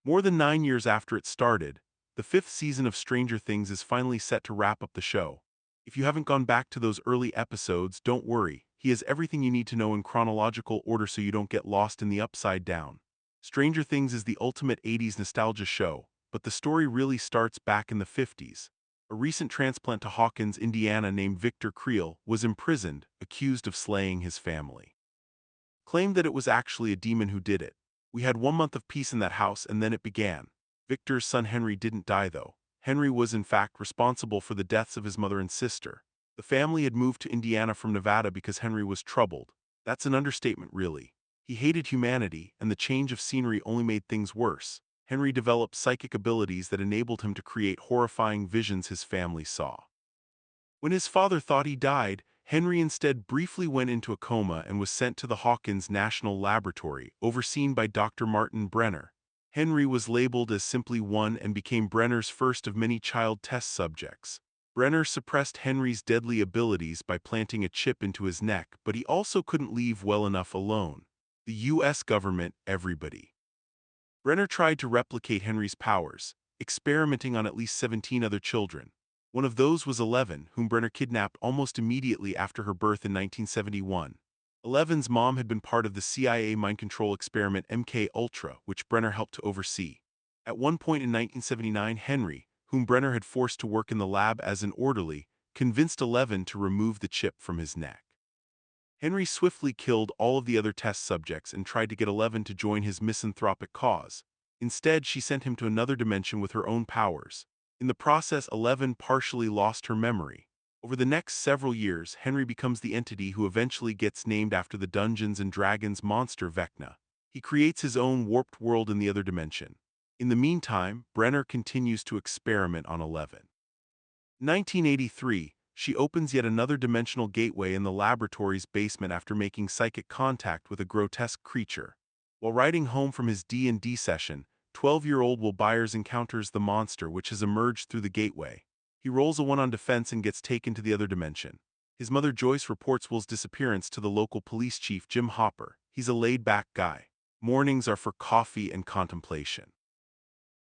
More than 9 years after it started, the fifth season of Stranger Things is finally set to wrap up the show. If you haven't gone back to those early episodes, don't worry. He has everything you need to know in chronological order so you don't get lost in the upside down. Stranger Things is the ultimate 80s nostalgia show, but the story really starts back in the 50s. A recent transplant to Hawkins, Indiana named Victor Creel was imprisoned, accused of slaying his family. Claimed that it was actually a demon who did it. We had 1 month of peace in that house and then it began. Victor's son Henry didn't die though. Henry was in fact responsible for the deaths of his mother and sister. The family had moved to Indiana from Nevada because Henry was troubled. That's an understatement really. He hated humanity, and the change of scenery only made things worse. Henry developed psychic abilities that enabled him to create horrifying visions his family saw. When his father thought he died, Henry instead briefly went into a coma and was sent to the Hawkins National Laboratory, overseen by Dr. Martin Brenner. Henry was labeled as simply one and became Brenner's first of many child test subjects. Brenner suppressed Henry's deadly abilities by planting a chip into his neck, but he also couldn't leave well enough alone. The U.S. government, everybody. Brenner tried to replicate Henry's powers, experimenting on at least 17 other children. One of those was Eleven, whom Brenner kidnapped almost immediately after her birth in 1971. Eleven's mom had been part of the CIA mind control experiment MK Ultra, which Brenner helped to oversee. At one point in 1979, Henry, whom Brenner had forced to work in the lab as an orderly, convinced Eleven to remove the chip from his neck. Henry swiftly killed all of the other test subjects and tried to get Eleven to join his misanthropic cause. Instead, she sent him to another dimension with her own powers. In the process, Eleven partially lost her memory. Over the next several years, Henry becomes the entity who eventually gets named after the Dungeons & Dragons monster Vecna. He creates his own warped world in the other dimension. In the meantime, Brenner continues to experiment on Eleven. In 1983, she opens yet another dimensional gateway in the laboratory's basement after making psychic contact with a grotesque creature. While riding home from his D&D session, 12-year-old Will Byers encounters the monster which has emerged through the gateway. He rolls a 1 on defense and gets taken to the other dimension. His mother Joyce reports Will's disappearance to the local police chief Jim Hopper. He's a laid-back guy. Mornings are for coffee and contemplation.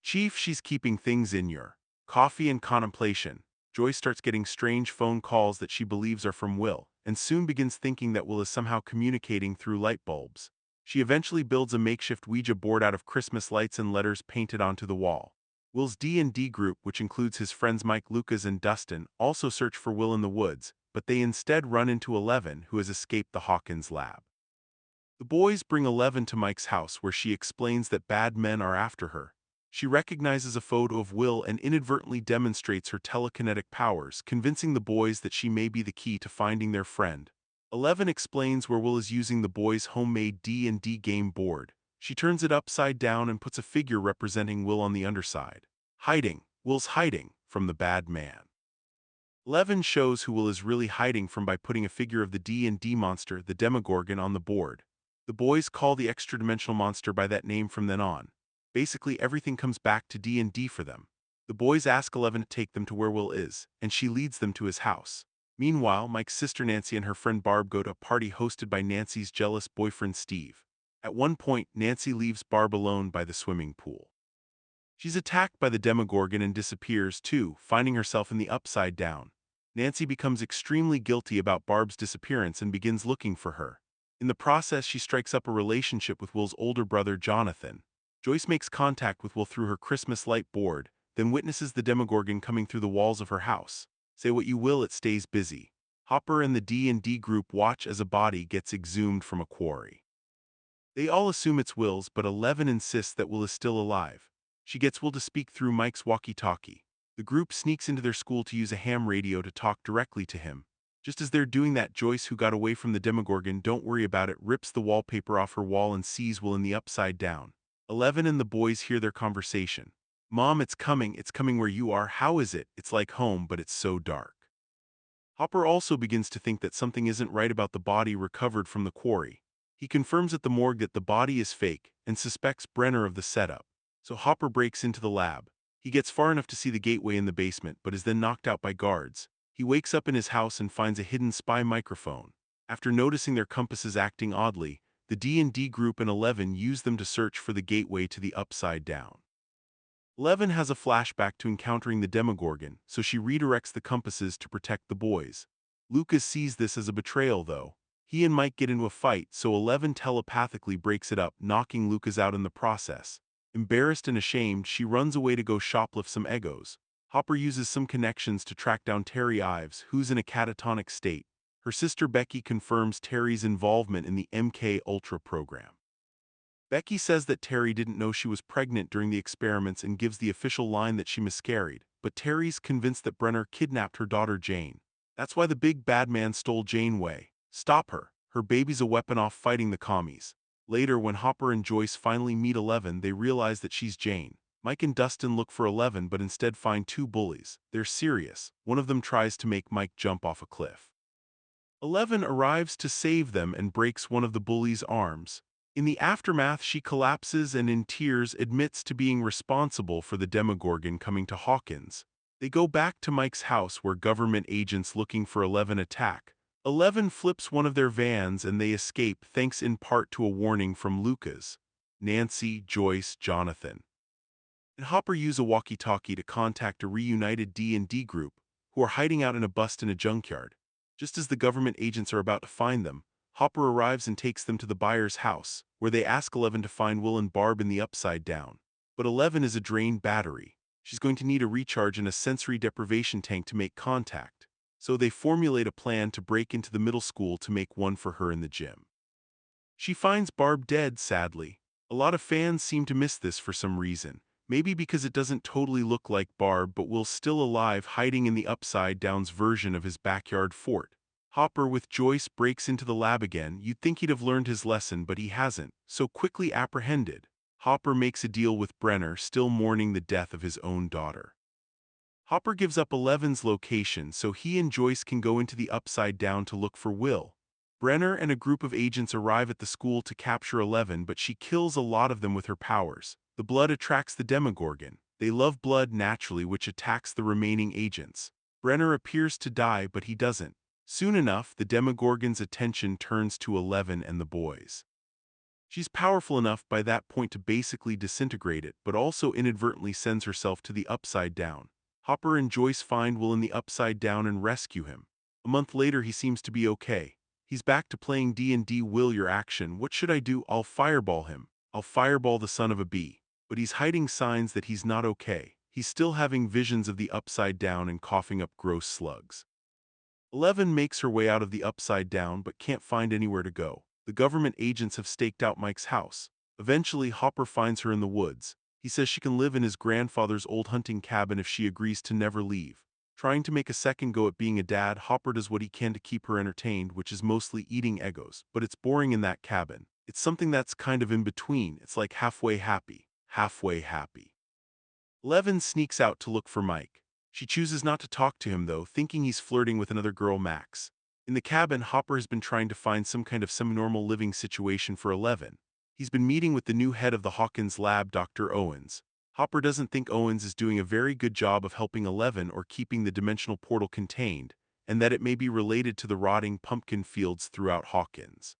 Chief, she's keeping things in your coffee and contemplation. Joyce starts getting strange phone calls that she believes are from Will, and soon begins thinking that Will is somehow communicating through light bulbs. She eventually builds a makeshift Ouija board out of Christmas lights and letters painted onto the wall. Will's D&D group, which includes his friends Mike, Lucas, and Dustin, also search for Will in the woods, but they instead run into Eleven, who has escaped the Hawkins Lab. The boys bring Eleven to Mike's house where she explains that bad men are after her. She recognizes a photo of Will and inadvertently demonstrates her telekinetic powers, convincing the boys that she may be the key to finding their friend. Eleven explains where Will is using the boys' homemade D&D game board. She turns it upside down and puts a figure representing Will on the underside. Hiding. Will's hiding from the bad man. Eleven shows who Will is really hiding from by putting a figure of the D&D monster, the Demogorgon, on the board. The boys call the extra-dimensional monster by that name from then on. Basically, everything comes back to D&D for them. The boys ask Eleven to take them to where Will is, and she leads them to his house. Meanwhile, Mike's sister Nancy and her friend Barb go to a party hosted by Nancy's jealous boyfriend Steve. At one point, Nancy leaves Barb alone by the swimming pool. She's attacked by the Demogorgon and disappears too, finding herself in the upside down. Nancy becomes extremely guilty about Barb's disappearance and begins looking for her. In the process, she strikes up a relationship with Will's older brother Jonathan. Joyce makes contact with Will through her Christmas light board, then witnesses the Demogorgon coming through the walls of her house. Say what you will, it stays busy. Hopper and the D&D group watch as a body gets exhumed from a quarry. They all assume it's Will's, but Eleven insists that Will is still alive. She gets Will to speak through Mike's walkie-talkie. The group sneaks into their school to use a ham radio to talk directly to him. Just as they're doing that, Joyce, who got away from the Demogorgon, don't worry about it, rips the wallpaper off her wall and sees Will in the upside down. Eleven and the boys hear their conversation. Mom, it's coming where you are. How is it? It's like home, but it's so dark. Hopper also begins to think that something isn't right about the body recovered from the quarry. He confirms at the morgue that the body is fake and suspects Brenner of the setup. So Hopper breaks into the lab. He gets far enough to see the gateway in the basement, but is then knocked out by guards. He wakes up in his house and finds a hidden spy microphone. After noticing their compasses acting oddly, the D&D group and Eleven use them to search for the gateway to the upside down. 11 has a flashback to encountering the Demogorgon, so she redirects the compasses to protect the boys. Lucas sees this as a betrayal, though. He and Mike get into a fight, so 11 telepathically breaks it up, knocking Lucas out in the process. Embarrassed and ashamed, she runs away to go shoplift some Eggos. Hopper uses some connections to track down Terry Ives, who's in a catatonic state. Her sister Becky confirms Terry's involvement in the MK Ultra program. Becky says that Terry didn't know she was pregnant during the experiments and gives the official line that she miscarried, but Terry's convinced that Brenner kidnapped her daughter Jane. That's why the big bad man stole Jane Way. Stop her. Her baby's a weapon off fighting the commies. Later, when Hopper and Joyce finally meet 11, they realize that she's Jane. Mike and Dustin look for 11 but instead find two bullies. They're serious. One of them tries to make Mike jump off a cliff. 11 arrives to save them and breaks one of the bullies' arms. In the aftermath, she collapses and in tears admits to being responsible for the Demogorgon coming to Hawkins. They go back to Mike's house where government agents looking for 11 attack. 11 flips one of their vans and they escape thanks in part to a warning from Lucas, Nancy, Joyce, Jonathan. And Hopper use a walkie-talkie to contact a reunited D&D group who are hiding out in a bust in a junkyard. Just as the government agents are about to find them, Hopper arrives and takes them to the Byers' house, where they ask 11 to find Will and Barb in the Upside Down. But 11 is a drained battery. She's going to need a recharge in a sensory deprivation tank to make contact. So they formulate a plan to break into the middle school to make one for her in the gym. She finds Barb dead, sadly. A lot of fans seem to miss this for some reason. Maybe because it doesn't totally look like Barb, but Will's still alive, hiding in the Upside Down's version of his backyard fort. Hopper with Joyce breaks into the lab again. You'd think he'd have learned his lesson, but he hasn't, so quickly apprehended. Hopper makes a deal with Brenner, still mourning the death of his own daughter. Hopper gives up 11's location so he and Joyce can go into the Upside Down to look for Will. Brenner and a group of agents arrive at the school to capture 11, but she kills a lot of them with her powers. The blood attracts the Demogorgon. They love blood naturally, which attacks the remaining agents. Brenner appears to die, but he doesn't. Soon enough, the Demogorgon's attention turns to 11 and the boys. She's powerful enough by that point to basically disintegrate it, but also inadvertently sends herself to the Upside Down. Hopper and Joyce find Will in the Upside Down and rescue him. A month later, he seems to be okay. He's back to playing D&D. Will, your action. What should I do? I'll fireball him. I'll fireball the son of a bee. But he's hiding signs that he's not okay. He's still having visions of the Upside Down and coughing up gross slugs. 11 makes her way out of the Upside Down but can't find anywhere to go. The government agents have staked out Mike's house. Eventually, Hopper finds her in the woods. He says she can live in his grandfather's old hunting cabin if she agrees to never leave. Trying to make a second go at being a dad, Hopper does what he can to keep her entertained, which is mostly eating Eggos. But it's boring in that cabin. It's something that's kind of in between. It's like halfway happy, halfway happy. 11 sneaks out to look for Mike. She chooses not to talk to him, though, thinking he's flirting with another girl, Max. In the cabin, Hopper has been trying to find some kind of semi-normal living situation for 11. He's been meeting with the new head of the Hawkins Lab, Dr. Owens. Hopper doesn't think Owens is doing a very good job of helping 11 or keeping the dimensional portal contained, and that it may be related to the rotting pumpkin fields throughout Hawkins.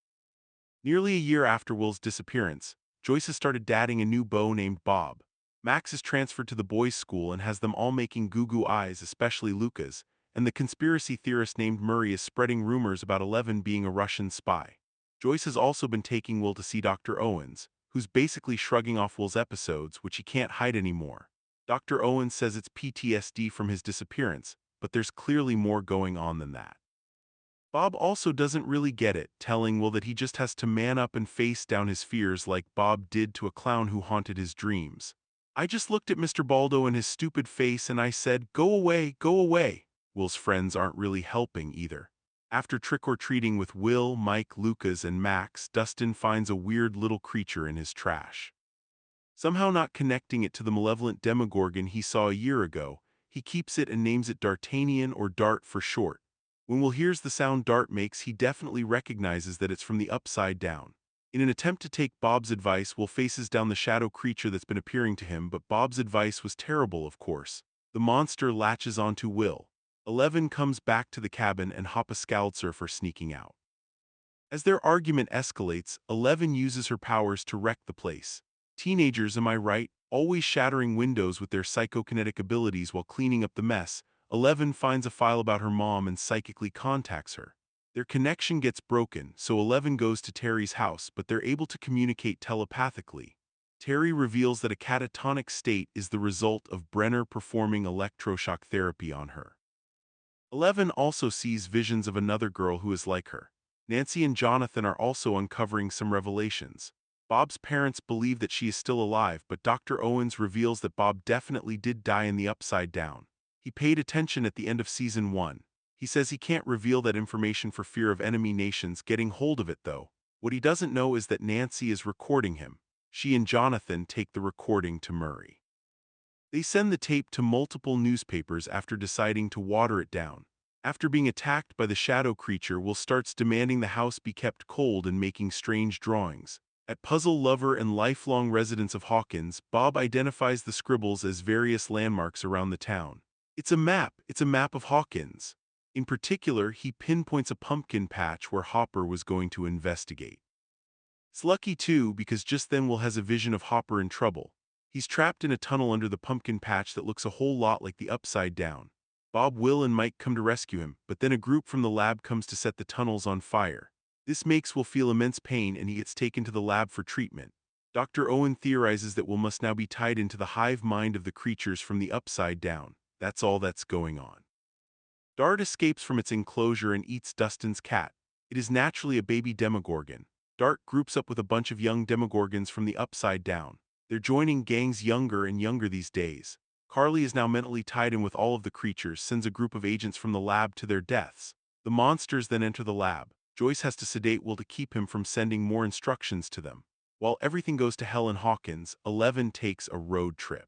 Nearly a year after Will's disappearance, Joyce has started dating a new beau named Bob. Max is transferred to the boys' school and has them all making goo-goo eyes, especially Lucas, and the conspiracy theorist named Murray is spreading rumors about 11 being a Russian spy. Joyce has also been taking Will to see Dr. Owens, who's basically shrugging off Will's episodes, which he can't hide anymore. Dr. Owens says it's PTSD from his disappearance, but there's clearly more going on than that. Bob also doesn't really get it, telling Will that he just has to man up and face down his fears like Bob did to a clown who haunted his dreams. I just looked at Mr. Baldo and his stupid face and I said, "Go away, go away." Will's friends aren't really helping either. After trick-or-treating with Will, Mike, Lucas, and Max, Dustin finds a weird little creature in his trash. Somehow not connecting it to the malevolent Demogorgon he saw a year ago, he keeps it and names it D'Artagnan, or Dart for short. When Will hears the sound Dart makes, he definitely recognizes that it's from the Upside Down. In an attempt to take Bob's advice, Will faces down the shadow creature that's been appearing to him, but Bob's advice was terrible, of course. The monster latches onto Will. 11 comes back to the cabin and Hopper scowls her for sneaking out. As their argument escalates, 11 uses her powers to wreck the place. Teenagers, am I right? Always shattering windows with their psychokinetic abilities while cleaning up the mess. 11 finds a file about her mom and psychically contacts her. Their connection gets broken, so 11 goes to Terry's house, but they're able to communicate telepathically. Terry reveals that a catatonic state is the result of Brenner performing electroshock therapy on her. 11 also sees visions of another girl who is like her. Nancy and Jonathan are also uncovering some revelations. Bob's parents believe that she is still alive, but Dr. Owens reveals that Bob definitely did die in the Upside Down. He paid attention at the end of Season 1. He says he can't reveal that information for fear of enemy nations getting hold of it though. What he doesn't know is that Nancy is recording him. She and Jonathan take the recording to Murray. They send the tape to multiple newspapers after deciding to water it down. After being attacked by the shadow creature, Will starts demanding the house be kept cold and making strange drawings. At puzzle lover and lifelong residents of Hawkins, Bob identifies the scribbles as various landmarks around the town. It's a map of Hawkins. In particular, he pinpoints a pumpkin patch where Hopper was going to investigate. It's lucky too, because just then Will has a vision of Hopper in trouble. He's trapped in a tunnel under the pumpkin patch that looks a whole lot like the Upside Down. Bob, Will, and Mike come to rescue him, but then a group from the lab comes to set the tunnels on fire. This makes Will feel immense pain and he gets taken to the lab for treatment. Dr. Owen theorizes that Will must now be tied into the hive mind of the creatures from the Upside Down. That's all that's going on. Dart escapes from its enclosure and eats Dustin's cat. It is naturally a baby Demogorgon. Dart groups up with a bunch of young Demogorgons from the Upside Down. They're joining gangs younger and younger these days. Carly is now mentally tied in with all of the creatures, sends a group of agents from the lab to their deaths. The monsters then enter the lab. Joyce has to sedate Will to keep him from sending more instructions to them. While everything goes to hell in Hawkins, 11 takes a road trip.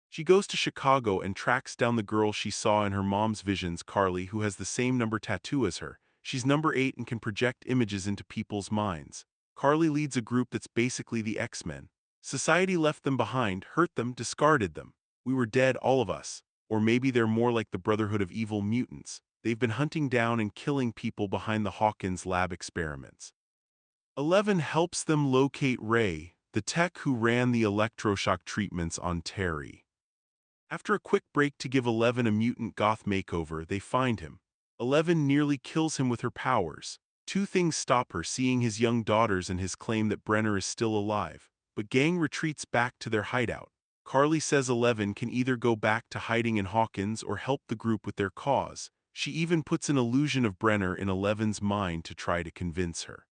She goes to Chicago and tracks down the girl she saw in her mom's visions, Carly, who has the same number tattoo as her. She's number 8 and can project images into people's minds. Carly leads a group that's basically the X-Men. Society left them behind, hurt them, discarded them. We were dead, all of us. Or maybe they're more like the Brotherhood of Evil Mutants. They've been hunting down and killing people behind the Hawkins Lab experiments. 11 helps them locate Ray, the tech who ran the electroshock treatments on Terry. After a quick break to give 11 a mutant goth makeover, they find him. 11 nearly kills him with her powers. Two things stop her: seeing his young daughters and his claim that Brenner is still alive. But Gang retreats back to their hideout. Carly says 11 can either go back to hiding in Hawkins or help the group with their cause. She even puts an illusion of Brenner in 11's mind to try to convince her.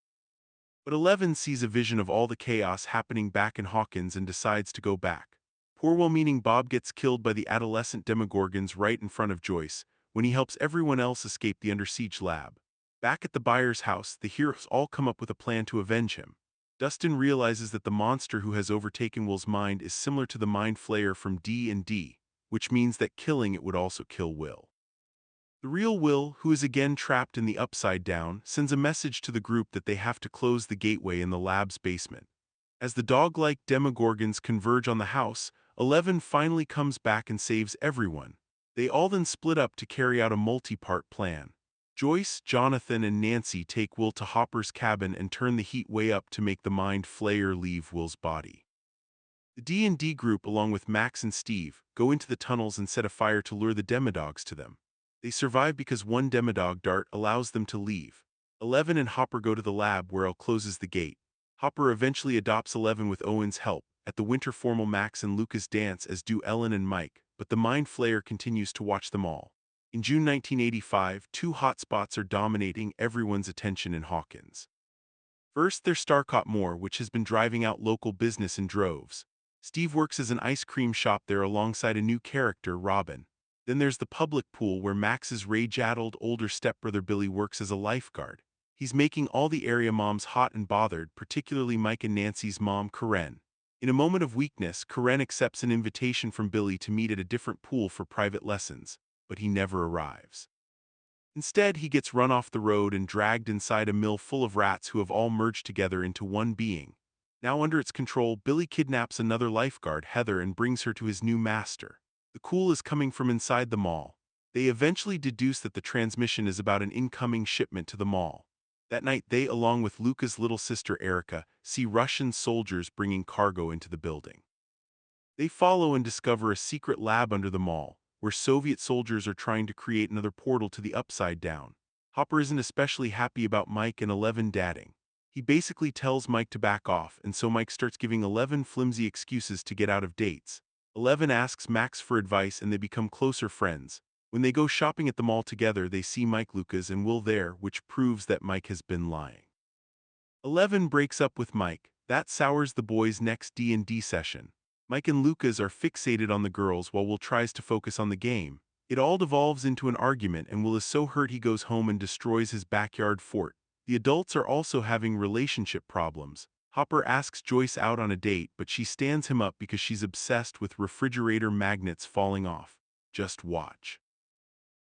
But 11 sees a vision of all the chaos happening back in Hawkins and decides to go back. Poor well-meaning Bob gets killed by the adolescent Demogorgons right in front of Joyce, when he helps everyone else escape the Under Siege lab. Back at the Byers house, the heroes all come up with a plan to avenge him. Dustin realizes that the monster who has overtaken Will's mind is similar to the Mind Flayer from D&D, which means that killing it would also kill Will. The real Will, who is again trapped in the Upside Down, sends a message to the group that they have to close the gateway in the lab's basement. As the dog-like Demogorgons converge on the house, 11 finally comes back and saves everyone. They all then split up to carry out a multi-part plan. Joyce, Jonathan, and Nancy take Will to Hopper's cabin and turn the heat way up to make the Mind Flayer leave Will's body. The D&D group, along with Max and Steve, go into the tunnels and set a fire to lure the Demodogs to them. They survive because one Demodog dart allows them to leave. 11 and Hopper go to the lab where Elle closes the gate. Hopper eventually adopts 11 with Owen's help. At the winter formal, Max and Lucas dance, as do Ellen and Mike, but the Mind Flayer continues to watch them all. In June 1985, two hotspots are dominating everyone's attention in Hawkins. First, there's Starcott Moore, which has been driving out local business in droves. Steve works as an ice cream shop there alongside a new character, Robin. Then there's the public pool, where Max's rage-addled older stepbrother Billy works as a lifeguard. He's making all the area moms hot and bothered, particularly Mike and Nancy's mom, Karen. In a moment of weakness, Karen accepts an invitation from Billy to meet at a different pool for private lessons, but he never arrives. Instead, he gets run off the road and dragged inside a mill full of rats who have all merged together into one being. Now under its control, Billy kidnaps another lifeguard, Heather, and brings her to his new master. The call is coming from inside the mall. They eventually deduce that the transmission is about an incoming shipment to the mall. That night they, along with Luca's little sister Erica, see Russian soldiers bringing cargo into the building. They follow and discover a secret lab under the mall, where Soviet soldiers are trying to create another portal to the Upside Down. Hopper isn't especially happy about Mike and Eleven dadding. He basically tells Mike to back off, and so Mike starts giving Eleven flimsy excuses to get out of dates. Eleven asks Max for advice and they become closer friends. When they go shopping at the mall together, they see Mike, Lucas, and Will there, which proves that Mike has been lying. Eleven breaks up with Mike. That sours the boys' next D&D session. Mike and Lucas are fixated on the girls while Will tries to focus on the game. It all devolves into an argument and Will is so hurt he goes home and destroys his backyard fort. The adults are also having relationship problems. Hopper asks Joyce out on a date, but she stands him up because she's obsessed with refrigerator magnets falling off. Just watch.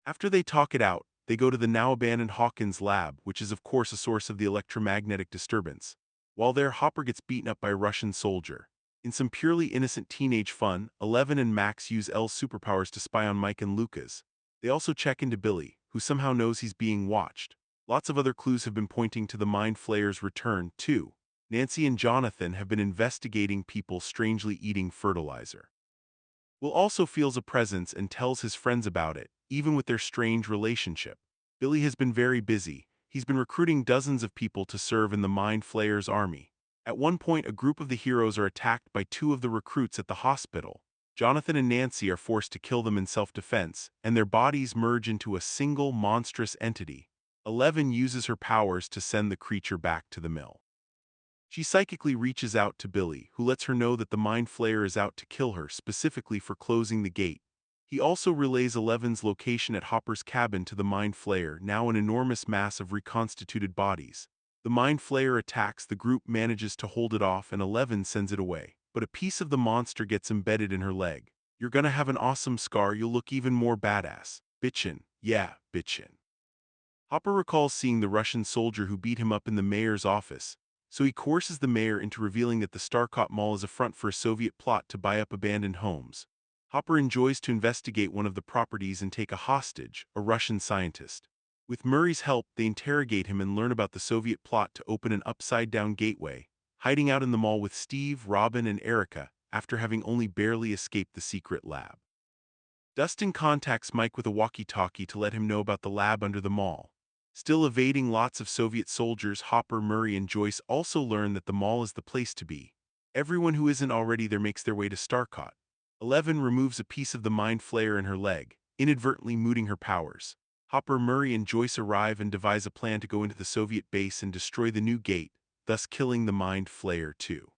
After they talk it out, they go to the now-abandoned Hawkins Lab, which is of course a source of the electromagnetic disturbance. While there, Hopper gets beaten up by a Russian soldier. In some purely innocent teenage fun, Eleven and Max use L's superpowers to spy on Mike and Lucas. They also check into Billy, who somehow knows he's being watched. Lots of other clues have been pointing to the Mind Flayer's return, too. Nancy and Jonathan have been investigating people strangely eating fertilizer. Will also feels a presence and tells his friends about it, even with their strange relationship. Billy has been very busy. He's been recruiting dozens of people to serve in the Mind Flayer's army. At one point, a group of the heroes are attacked by two of the recruits at the hospital. Jonathan and Nancy are forced to kill them in self-defense, and their bodies merge into a single monstrous entity. Eleven uses her powers to send the creature back to the mill. She psychically reaches out to Billy, who lets her know that the Mind Flayer is out to kill her, specifically for closing the gate. He also relays Eleven's location at Hopper's cabin to the Mind Flayer, now an enormous mass of reconstituted bodies. The Mind Flayer attacks, the group manages to hold it off, and Eleven sends it away. But a piece of the monster gets embedded in her leg. "You're gonna have an awesome scar, you'll look even more badass. Bitchin', yeah, bitchin'." Hopper recalls seeing the Russian soldier who beat him up in the mayor's office, so he coerces the mayor into revealing that the Starcott Mall is a front for a Soviet plot to buy up abandoned homes. Hopper enjoys to investigate one of the properties and take a hostage, a Russian scientist. With Murray's help, they interrogate him and learn about the Soviet plot to open an upside-down gateway, hiding out in the mall with Steve, Robin, and Erica, after having only barely escaped the secret lab. Dustin contacts Mike with a walkie-talkie to let him know about the lab under the mall. Still evading lots of Soviet soldiers, Hopper, Murray, and Joyce also learn that the mall is the place to be. Everyone who isn't already there makes their way to Starcott. Eleven removes a piece of the Mind Flayer in her leg, inadvertently muting her powers. Hopper, Murray, and Joyce arrive and devise a plan to go into the Soviet base and destroy the new gate, thus killing the Mind Flayer too.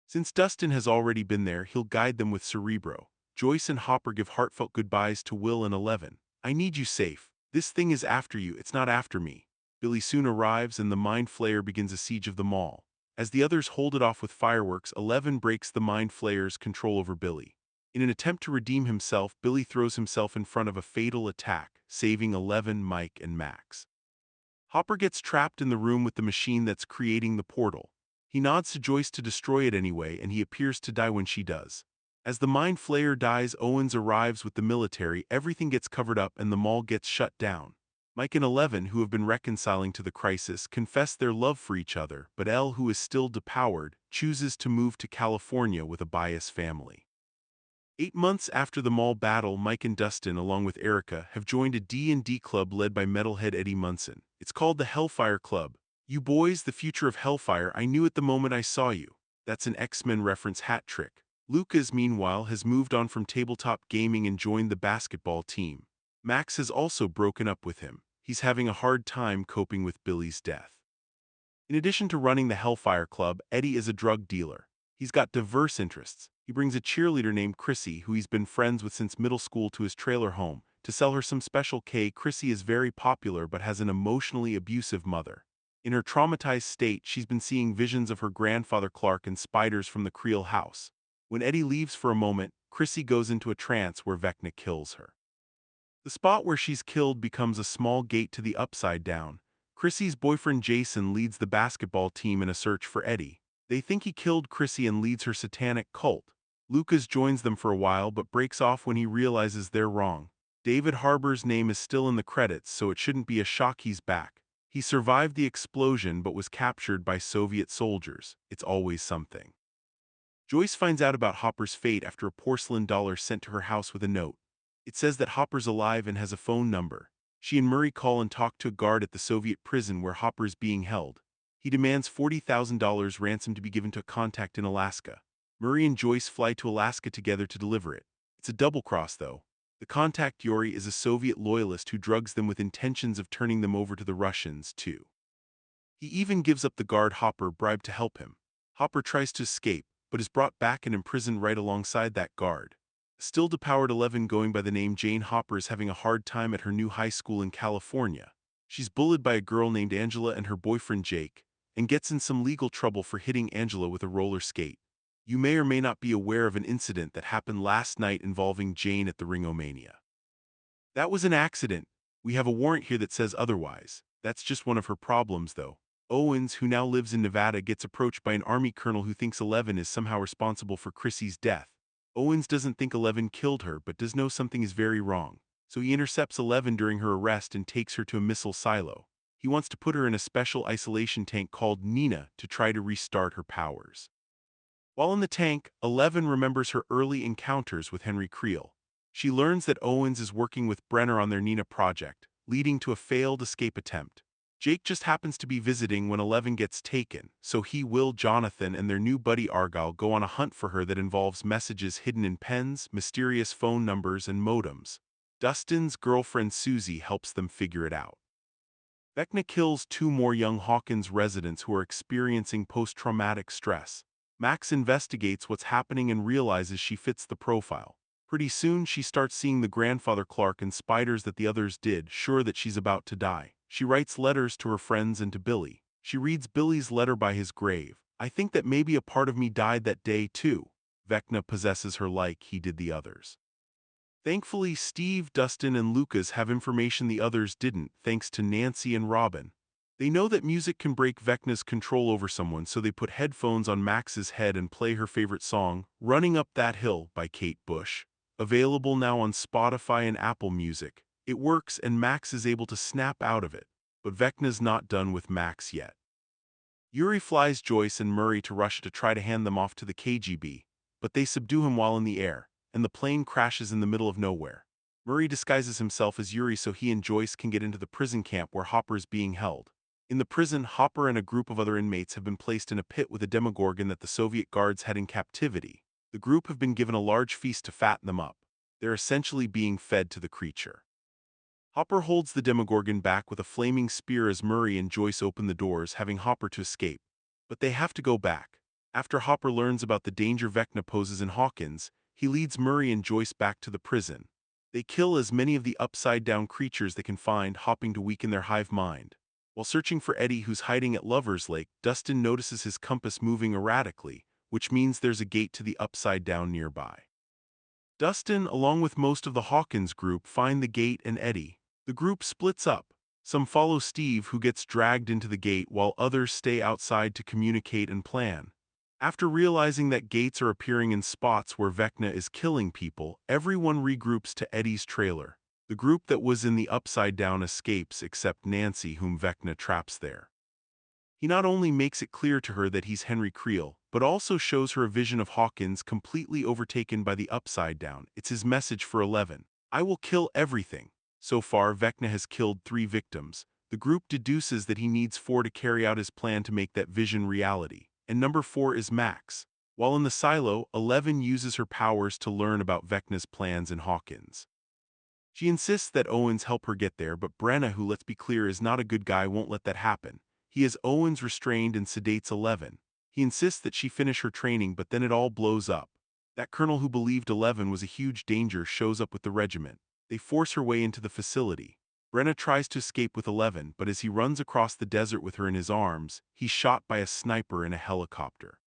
Since Dustin has already been there, he'll guide them with Cerebro. Joyce and Hopper give heartfelt goodbyes to Will and Eleven. "I need you safe. This thing is after you, it's not after me." Billy soon arrives and the Mind Flayer begins a siege of the mall. As the others hold it off with fireworks, Eleven breaks the Mind Flayer's control over Billy. In an attempt to redeem himself, Billy throws himself in front of a fatal attack, saving Eleven, Mike, and Max. Hopper gets trapped in the room with the machine that's creating the portal. He nods to Joyce to destroy it anyway, and he appears to die when she does. As the Mind Flayer dies, Owens arrives with the military, everything gets covered up and the mall gets shut down. Mike and Eleven, who have been reconciling to the crisis, confess their love for each other, but Elle, who is still depowered, chooses to move to California with a bias family. 8 months after the mall battle, Mike and Dustin, along with Erica, have joined a D&D club led by metalhead Eddie Munson. It's called the Hellfire Club. "You boys, the future of Hellfire, I knew it the moment I saw you." That's an X-Men reference hat trick. Lucas, meanwhile, has moved on from tabletop gaming and joined the basketball team. Max has also broken up with him. He's having a hard time coping with Billy's death. In addition to running the Hellfire Club, Eddie is a drug dealer. He's got diverse interests. He brings a cheerleader named Chrissy, who he's been friends with since middle school, to his trailer home to sell her some Special K. Chrissy is very popular but has an emotionally abusive mother. In her traumatized state, she's been seeing visions of her grandfather Clark and spiders from the Creel house. When Eddie leaves for a moment, Chrissy goes into a trance where Vecna kills her. The spot where she's killed becomes a small gate to the Upside Down. Chrissy's boyfriend Jason leads the basketball team in a search for Eddie. They think he killed Chrissy and leads her satanic cult. Lucas joins them for a while but breaks off when he realizes they're wrong. David Harbour's name is still in the credits, so it shouldn't be a shock he's back. He survived the explosion but was captured by Soviet soldiers. It's always something. Joyce finds out about Hopper's fate after a porcelain dollar sent to her house with a note. It says that Hopper's alive and has a phone number. She and Murray call and talk to a guard at the Soviet prison where Hopper is being held. He demands $40,000 ransom to be given to a contact in Alaska. Murray and Joyce fly to Alaska together to deliver it. It's a double cross, though. The contact, Yuri, is a Soviet loyalist who drugs them with intentions of turning them over to the Russians, too. He even gives up the guard Hopper bribed to help him. Hopper tries to escape, but is brought back and imprisoned right alongside that guard. A still depowered 11 going by the name Jane Hopper is having a hard time at her new high school in California. She's bullied by a girl named Angela and her boyfriend Jake, and gets in some legal trouble for hitting Angela with a roller skate. You may or may not be aware of an incident that happened last night involving Jane at the Ringomania. That was an accident. We have a warrant here that says otherwise. That's just one of her problems, though. Owens, who now lives in Nevada, gets approached by an army colonel who thinks 11 is somehow responsible for Chrissy's death. Owens doesn't think 11 killed her but does know something is very wrong, so he intercepts 11 during her arrest and takes her to a missile silo. He wants to put her in a special isolation tank called Nina to try to restart her powers. While in the tank, 11 remembers her early encounters with Henry Creel. She learns that Owens is working with Brenner on their Nina project, leading to a failed escape attempt. Jake just happens to be visiting when 11 gets taken, so he, Will, Jonathan, and their new buddy Argyle go on a hunt for her that involves messages hidden in pens, mysterious phone numbers, and modems. Dustin's girlfriend Susie helps them figure it out. Vecna kills 2 more young Hawkins residents who are experiencing post-traumatic stress. Max investigates what's happening and realizes she fits the profile. Pretty soon she starts seeing the grandfather Clark and spiders that the others did, sure that she's about to die. She writes letters to her friends and to Billy. She reads Billy's letter by his grave. I think that maybe a part of me died that day too. Vecna possesses her like he did the others. Thankfully, Steve, Dustin, and Lucas have information the others didn't, thanks to Nancy and Robin. They know that music can break Vecna's control over someone, so they put headphones on Max's head and play her favorite song, Running Up That Hill by Kate Bush. Available now on Spotify and Apple Music. It works and Max is able to snap out of it, but Vecna's not done with Max yet. Yuri flies Joyce and Murray to Russia to try to hand them off to the KGB, but they subdue him while in the air, and the plane crashes in the middle of nowhere. Murray disguises himself as Yuri so he and Joyce can get into the prison camp where Hopper is being held. In the prison, Hopper and a group of other inmates have been placed in a pit with a Demogorgon that the Soviet guards had in captivity. The group have been given a large feast to fatten them up. They're essentially being fed to the creature. Hopper holds the Demogorgon back with a flaming spear as Murray and Joyce open the doors, having Hopper to escape. But they have to go back. After Hopper learns about the danger Vecna poses in Hawkins, he leads Murray and Joyce back to the prison. They kill as many of the upside-down creatures they can find, hoping to weaken their hive mind. While searching for Eddie, who's hiding at Lover's Lake, Dustin notices his compass moving erratically, which means there's a gate to the upside down nearby. Dustin, along with most of the Hawkins group, find the gate and Eddie. The group splits up. Some follow Steve, who gets dragged into the gate, while others stay outside to communicate and plan. After realizing that gates are appearing in spots where Vecna is killing people, everyone regroups to Eddie's trailer. The group that was in the upside down escapes except Nancy, whom Vecna traps there. He not only makes it clear to her that he's Henry Creel, but also shows her a vision of Hawkins completely overtaken by the upside down. It's his message for 11. I will kill everything. So far, Vecna has killed 3 victims. The group deduces that he needs 4 to carry out his plan to make that vision reality, and number 4 is Max. While in the silo, 11 uses her powers to learn about Vecna's plans in Hawkins. She insists that Owens help her get there, but Brenna, who, let's be clear, is not a good guy, won't let that happen. He has Owens restrained and sedates 11. He insists that she finish her training, but then it all blows up. That colonel who believed 11 was a huge danger shows up with the regiment. They force her way into the facility. Brenna tries to escape with 11, but as he runs across the desert with her in his arms, he's shot by a sniper in a helicopter.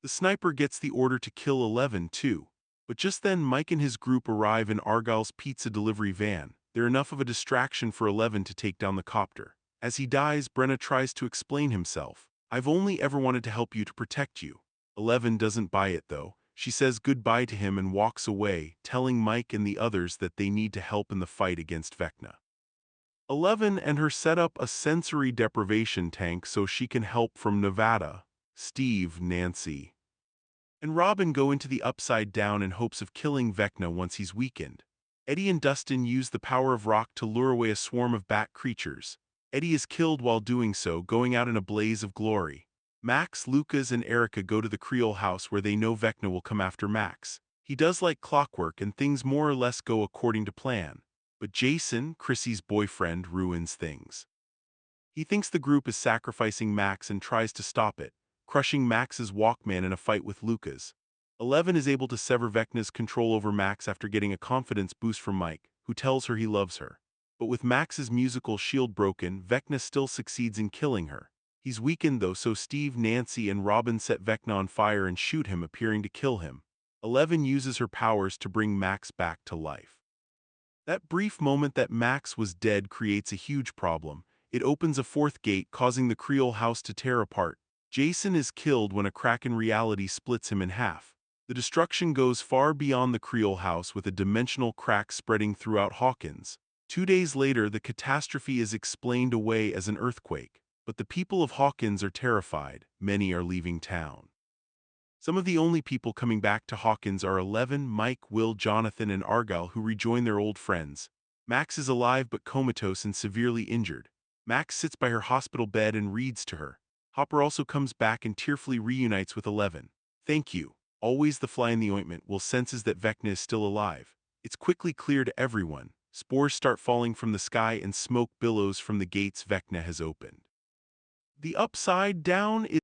The sniper gets the order to kill 11 too. But just then Mike and his group arrive in Argyle's pizza delivery van. They're enough of a distraction for 11 to take down the copter. As he dies, Brenna tries to explain himself. I've only ever wanted to help you, to protect you. 11 doesn't buy it though. She says goodbye to him and walks away, telling Mike and the others that they need to help in the fight against Vecna. 11 and her set up a sensory deprivation tank so she can help from Nevada. Steve, Nancy, and Robin go into the Upside Down in hopes of killing Vecna once he's weakened. Eddie and Dustin use the power of rock to lure away a swarm of bat creatures. Eddie is killed while doing so, going out in a blaze of glory. Max, Lucas, and Erica go to the Creole house where they know Vecna will come after Max. He does like clockwork and things more or less go according to plan. But Jason, Chrissy's boyfriend, ruins things. He thinks the group is sacrificing Max and tries to stop it, crushing Max's Walkman in a fight with Lucas. 11 is able to sever Vecna's control over Max after getting a confidence boost from Mike, who tells her he loves her. But with Max's musical shield broken, Vecna still succeeds in killing her. He's weakened though, so Steve, Nancy, and Robin set Vecna on fire and shoot him, appearing to kill him. 11 uses her powers to bring Max back to life. That brief moment that Max was dead creates a huge problem. It opens a fourth gate, causing the Creole house to tear apart. Jason is killed when a crack in reality splits him in half. The destruction goes far beyond the Creole house, with a dimensional crack spreading throughout Hawkins. 2 days later, the catastrophe is explained away as an earthquake. But the people of Hawkins are terrified. Many are leaving town. Some of the only people coming back to Hawkins are 11, Mike, Will, Jonathan, and Argyle, who rejoin their old friends. Max is alive but comatose and severely injured. Max sits by her hospital bed and reads to her. Hopper also comes back and tearfully reunites with 11. Thank you. Always the fly in the ointment. Will senses that Vecna is still alive. It's quickly clear to everyone. Spores start falling from the sky and smoke billows from the gates Vecna has opened. The Upside Down is